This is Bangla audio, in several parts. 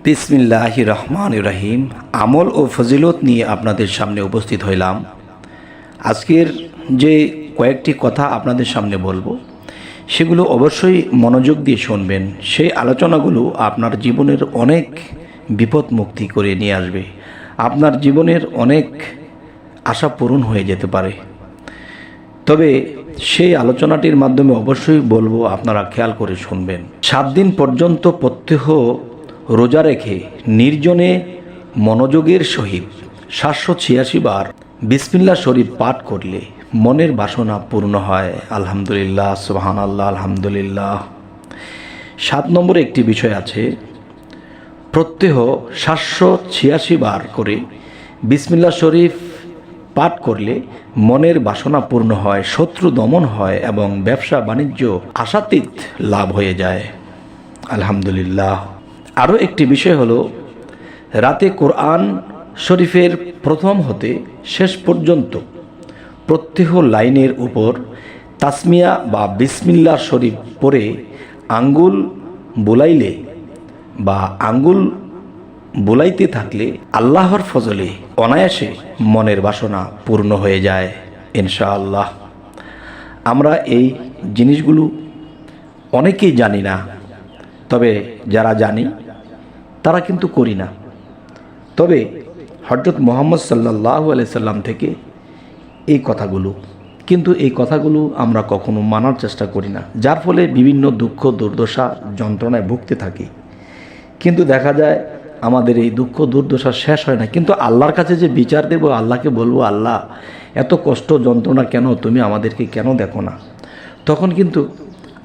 বিসমিল্লাহির রহমানির রহিম। আমল ও ফজিলত নিয়ে আপনাদের সামনে উপস্থিত হইলাম। আজকের যে কয়েকটি কথা আপনাদের সামনে বলবো, সেগুলো অবশ্যই মনোযোগ দিয়ে শুনবেন। সেই আলোচনাগুলো আপনার জীবনের অনেক বিপদ মুক্তি করে নিয়ে আসবে। আপনার জীবনের অনেক আশা পূরণ হয়ে যেতে পারে। তবে সেই আলোচনাটির মাধ্যমে অবশ্যই বলবো, আপনারা খেয়াল করে শুনবেন। 7 দিন পর্যন্ত প্রত্যহ রোজা রেখে নির্জনে মনোযোগের সহিত 786 বার বিসমিল্লাহ শরীফ পাঠ করলে মনের বাসনা পূর্ণ হয়। আলহামদুলিল্লাহ, সুবহানাল্লাহ, আলহামদুলিল্লাহ। 7 নম্বরে একটি বিষয় আছে, প্রত্যহ 786 বার করে বিসমিল্লাহ শরীফ পাঠ করলে মনের বাসনা পূর্ণ হয়, শত্রু দমন হয় এবং ব্যবসা বাণিজ্য আশাতীত লাভ হয়ে যায়। আলহামদুলিল্লাহ। আরও একটি বিষয় হলো, রাতে কোরআন শরীফের প্রথম হতে শেষ পর্যন্ত প্রত্যহ লাইনের উপর তাসমিয়া বা বিসমিল্লাহ শরীফ পড়ে আঙ্গুল বুলাইলে বা আঙ্গুল বুলাইতে থাকলে আল্লাহর ফজলে অনায়াসে মনের বাসনা পূর্ণ হয়ে যায় ইনশাআল্লাহ। আমরা এই জিনিসগুলো অনেকেই জানি না, তবে যারা জানি তারা কিন্তু করি না। তবে হযরত মুহাম্মদ সাল্লাল্লাহু আলাইহি সাল্লাম থেকে এই কথাগুলো আমরা কখনো মানার চেষ্টা করি না, যার ফলে বিভিন্ন দুঃখ দুর্দশা যন্ত্রণায় ভুগতে থাকি। কিন্তু দেখা যায় আমাদের এই দুঃখ দুর্দশা শেষ হয় না। কিন্তু আল্লাহর কাছে যে বিচার দেব, আল্লাহকে বলবো, আল্লাহ এত কষ্ট যন্ত্রণা কেন, তুমি আমাদেরকে কেন দেখো না? তখন কিন্তু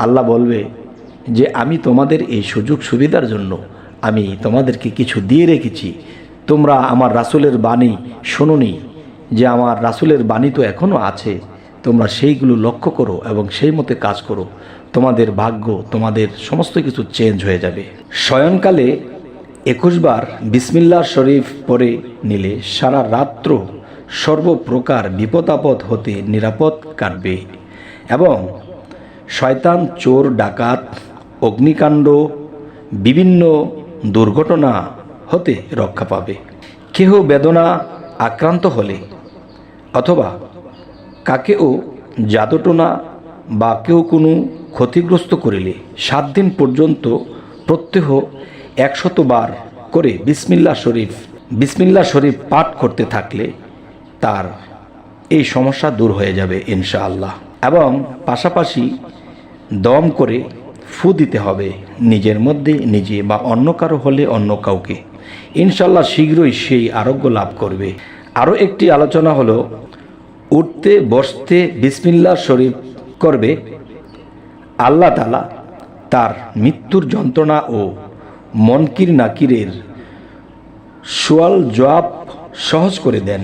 আল্লাহ বলবে যে আমি তোমাদের এই সুযোগ সুবিধার জন্য আমি তোমাদেরকে কিছু দিয়ে রেখেছি। তোমরা আমার রাসূলের বাণী শোনোনি, যে আমার রাসূলের বাণী তো এখনও আছে, তোমরা সেইগুলো লক্ষ্য করো এবং সেই মতে কাজ করো, তোমাদের ভাগ্য, তোমাদের সমস্ত কিছু চেঞ্জ হয়ে যাবে। শয়নকালে 21 বার বিসমিল্লাহ শরীফ পড়ে নিলে সারা রাত্র সর্বপ্রকার বিপদ আপদ হতে নিরাপদ কাটবে এবং শয়তান, চোর, ডাকাত, অগ্নিকাণ্ড, বিভিন্ন দুর্ঘটনা হতে রক্ষা পাবে। কেহ বেদনা আক্রান্ত হলে অথবা কাকেও জাদুটোনা বা কেউ কোনো ক্ষতিগ্রস্ত করিলে 7 দিন পর্যন্ত প্রত্যহ 100 বার করে বিসমিল্লাহ শরীফ পাঠ করতে থাকলে তার এই সমস্যা দূর হয়ে যাবে ইনশাআল্লাহ। এবং পাশাপাশি দম করে ফু দিতে হবে, নিজের মধ্যে নিজে বা অন্য কারো হলে অন্য কাউকে। ইনশাআল্লাহ শীঘ্রই সেই আরোগ্য লাভ করবে। আরও একটি আলোচনা হলো, উঠতে বসতে বিসমিল্লাহ শরীফ করবে, আল্লাহ তাআলা তার মৃত্যুর যন্ত্রণা ও মনকির নাকিরের সওয়াল জবাব সহজ করে দেন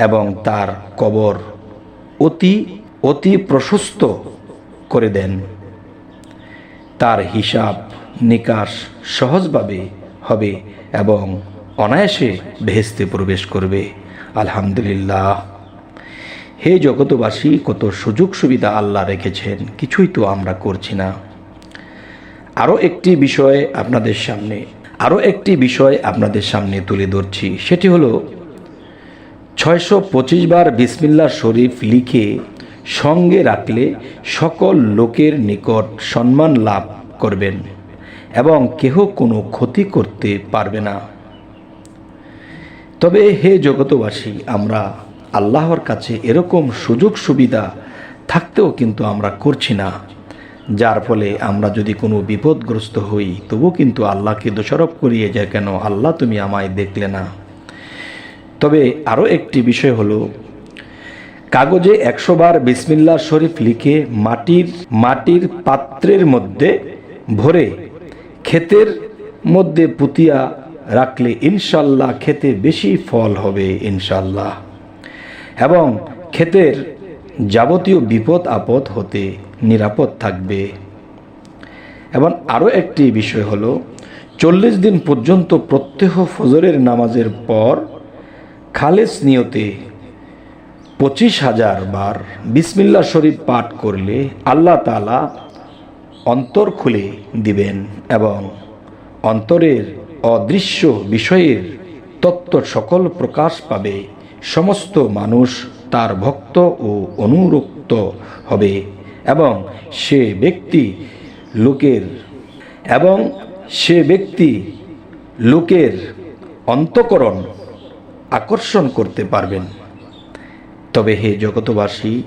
এবং তার কবর অতি প্রশস্ত করে দেন। তার হিসাব নিকাশ সহজভাবে হবে এবং অনায়াসে বেহেশতে প্রবেশ করবে। আলহামদুলিল্লাহ। হে জগতবাসী, কত সুযোগ সুবিধা আল্লাহ রেখেছেন, কিছুই তো আমরা করছি না। আরও একটি বিষয় আপনাদের সামনে তুলে ধরছি, সেটি হলো 625 বার বিসমিল্লাহ শরীফ লিখে সঙ্গে রাখলে সকল লোকের নিকট সম্মান লাভ করবেন এবং কেহ কোনো ক্ষতি করতে পারবে না। তবে হে জগতবাসী, আমরা আল্লাহর কাছে এরকম সুযোগ সুবিধা থাকতেও কিন্তু আমরা করছি না, যার ফলে আমরা যদি কোনো বিপদগ্রস্ত হই তবু কিন্তু আল্লাহকে দোষারোপ করিয়ে যায়, কেন আল্লাহ তুমি আমায় দেখলে না। তবে আরও একটি বিষয় হলো, কাগজে 100 বার বিসমিল্লাহ শরীফ লিখে মাটির পাত্রের মধ্যে ভরে ক্ষেতের মধ্যে পুঁতিয়া রাখলে ইনশাল্লাহ খেতে বেশি ফল হবে ইনশাল্লাহ, এবং ক্ষেতের যাবতীয় বিপদ আপদ হতে নিরাপদ থাকবে। এবং আরও একটি বিষয় হলো, 40 দিন পর্যন্ত প্রত্যহ ফজরের নামাজের পর খালেস নিয়তে 25,000 বার বিসমিল্লাহ শরীফ পাঠ করলে আল্লাহ তাআলা অন্তর খুলে দিবেন এবং অন্তরের অদৃশ্য বিষয়ের তত্ত্ব সকল প্রকাশ পাবে। সমস্ত মানুষ তার ভক্ত ও অনুরক্ত হবে এবং সে ব্যক্তি লোকের অন্তঃকরণ আকর্ষণ করতে পারবেন। তবে হে জগতবাসী,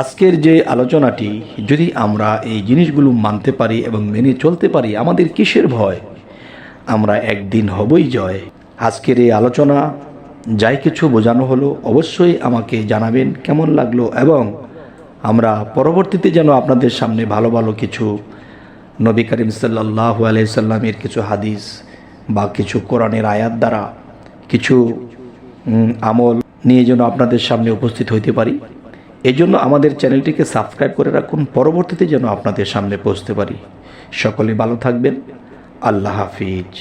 আজকের যে আলোচনাটি যদি আমরা এই জিনিসগুলো মানতে পারি এবং মেনে চলতে পারি, আমাদের কিসের ভয়? আমরা একদিন হবই জয়। আজকের এই আলোচনা যাই কিছু বোঝানো হলো অবশ্যই আমাকে জানাবেন কেমন লাগলো, এবং আমরা পরবর্তীতে যেন আপনাদের সামনে ভালো ভালো কিছু নবী করিম সাল্লাল্লাহু আলাইহি সাল্লামের কিছু হাদিস বা কিছু কোরআনের আয়াত দ্বারা কিছু আমল নিয়ে যেন আপনাদের সামনে উপস্থিত হইতে পারি। এই জন্য আমাদের চ্যানেলটিকে সাবস্ক্রাইব করে রাখুন, পরবর্তীতে যেন আপনাদের সামনে পৌঁছতে পারি। সকলে ভালো থাকবেন। আল্লাহ হাফিজ।